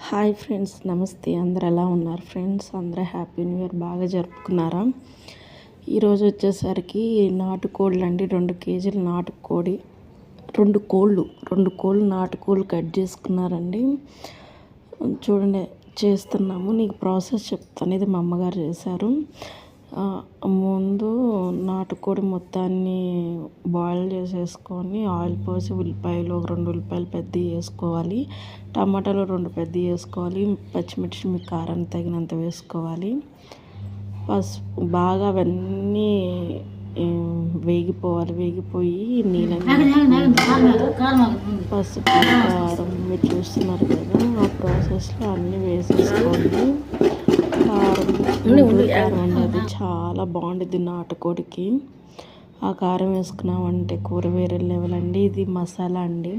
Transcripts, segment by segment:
Hi friends, నమస్తే. అందరు ఎలా ఉన్నారు ఫ్రెండ్స్? అందరూ హ్యాపీ న్యూ ఇయర్ బాగా జరుపుకున్నారా? ఈరోజు వచ్చేసరికి నాటుకోళ్ళు అండి. 2 కేజీలు నాటుకోడి, 2 కోళ్ళు నాటుకోళ్ళు కట్ చేసుకున్నారండి. చూడండి చేస్తున్నాము. నీకు ప్రాసెస్ చెప్తాను. ఇది మా అమ్మగారు చేశారు. ముందు నాటుకోడి మొత్తాన్ని బాయిల్ చేసేసుకొని ఆయిల్ పోసి ఉల్లిపాయలు 2 ఉల్లిపాయలు పెద్దవి వేసుకోవాలి. టమాటాలు 2 పెద్దవి వేసుకోవాలి. పచ్చిమిర్చి మీ కారానికి తగినంత వేసుకోవాలి. పసుపు బాగా అవన్నీ వేగిపోయి పసుపు కారం మీరు చూస్తున్నారు కదా, ఆ ప్రాసెస్లో అన్నీ వేసేసుకోండి. కారం అనేది చాలా బాగుంటుంది నాటుకోడికి. ఆ కారం వేసుకున్నామంటే కూర వేరే లెవెల్ అండి. ఇది మసాలా అండి.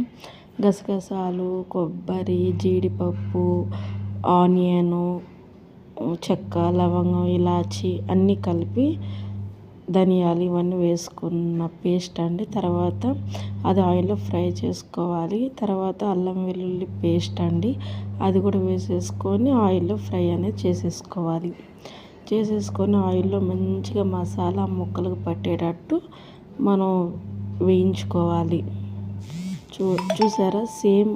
గసగసాలు, కొబ్బరి, జీడిపప్పు, ఆనియను, చెక్క, లవంగం, ఇలాచి అన్నీ కలిపి ధనియాలు ఇవన్నీ వేసుకున్న పేస్ట్ అండి. తర్వాత అది ఆయిల్లో ఫ్రై చేసుకోవాలి. తర్వాత అల్లం వెల్లుల్లి పేస్ట్ అండి, అది కూడా వేసేసుకొని ఆయిల్లో ఫ్రై అనేది చేసేసుకొని ఆయిల్లో మంచిగా మసాలా ముక్కలకు పట్టేటట్టు మనం వేయించుకోవాలి. చూసారా? సేమ్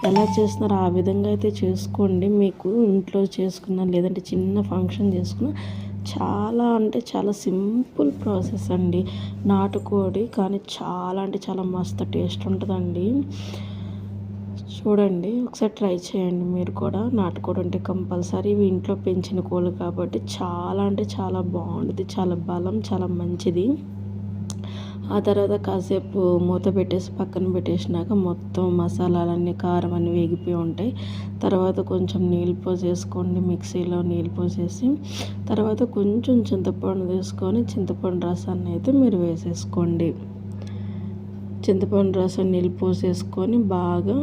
ఎలా చేస్తున్నారో ఆ విధంగా అయితే చేసుకోండి. మీకు ఇంట్లో చేసుకున్నా లేదంటే చిన్న ఫంక్షన్ చేసుకున్నా చాలా అంటే చాలా సింపుల్ ప్రాసెస్ అండి. నాటుకోడి కానీ చాలా అంటే చాలా మస్తు టేస్ట్ ఉంటుందండి. చూడండి, ఒకసారి ట్రై చేయండి మీరు కూడా. నాటుకోడి అంటే కంపల్సరీ. ఇవి ఇంట్లో పెంచిన కోళ్ళు కాబట్టి చాలా అంటే చాలా బాగుంటుంది. చాలా బలం, చాలా మంచిది. ఆ తర్వాత కాసేపు మూత పెట్టేసి పక్కన పెట్టేసినాక మొత్తం మసాలాలన్నీ కారం అన్నీ వేగిపోయి ఉంటాయి. తర్వాత కొంచెం నీళ్ళు పోసేసుకోండి. మిక్సీలో నీళ్ళు పోసేసి తర్వాత కొంచెం చింతపండు తీసుకొని చింతపండు రసాన్ని అయితే మీరు వేసేసుకోండి. చింతపండు రసం నీళ్ళు పోసేసుకొని బాగా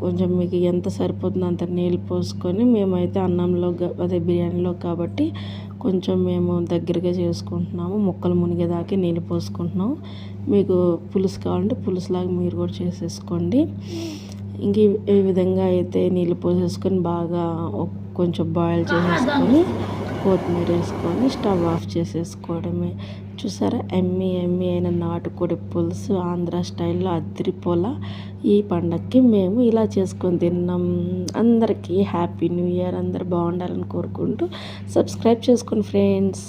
కొంచెం మీకు ఎంత సరిపోతుందో అంత నీళ్ళు పోసుకొని, మేమైతే అన్నంలో బిర్యానీలో కాబట్టి కొంచెం మేము దగ్గరగా చేసుకుంటున్నాము. ముక్కలు మునిగేదాకా నీళ్ళు పోసుకుంటున్నాము. మీకు పులుసు కావాలంటే పులుసులాగా మీరు కూడా చేసేసుకోండి. ఇంక ఈ విధంగా అయితే నీళ్ళు పోసేసుకొని బాగా కొంచెం బాయిల్ చేసేసుకొని కొత్తిమీర వేసుకొని స్టవ్ ఆఫ్ చేసేసుకోవడమే. చూసారా? ఎమ్మి అయిన నాటుకోడి పులుసు ఆంధ్ర స్టైల్లో అదిరిపోలా. ఈ పండగకి మేము ఇలా చేసుకొని తిన్నాం. అందరికీ హ్యాపీ న్యూ ఇయర్. అందరు బాగుండాలని కోరుకుంటూ సబ్స్క్రైబ్ చేసుకోండి ఫ్రెండ్స్.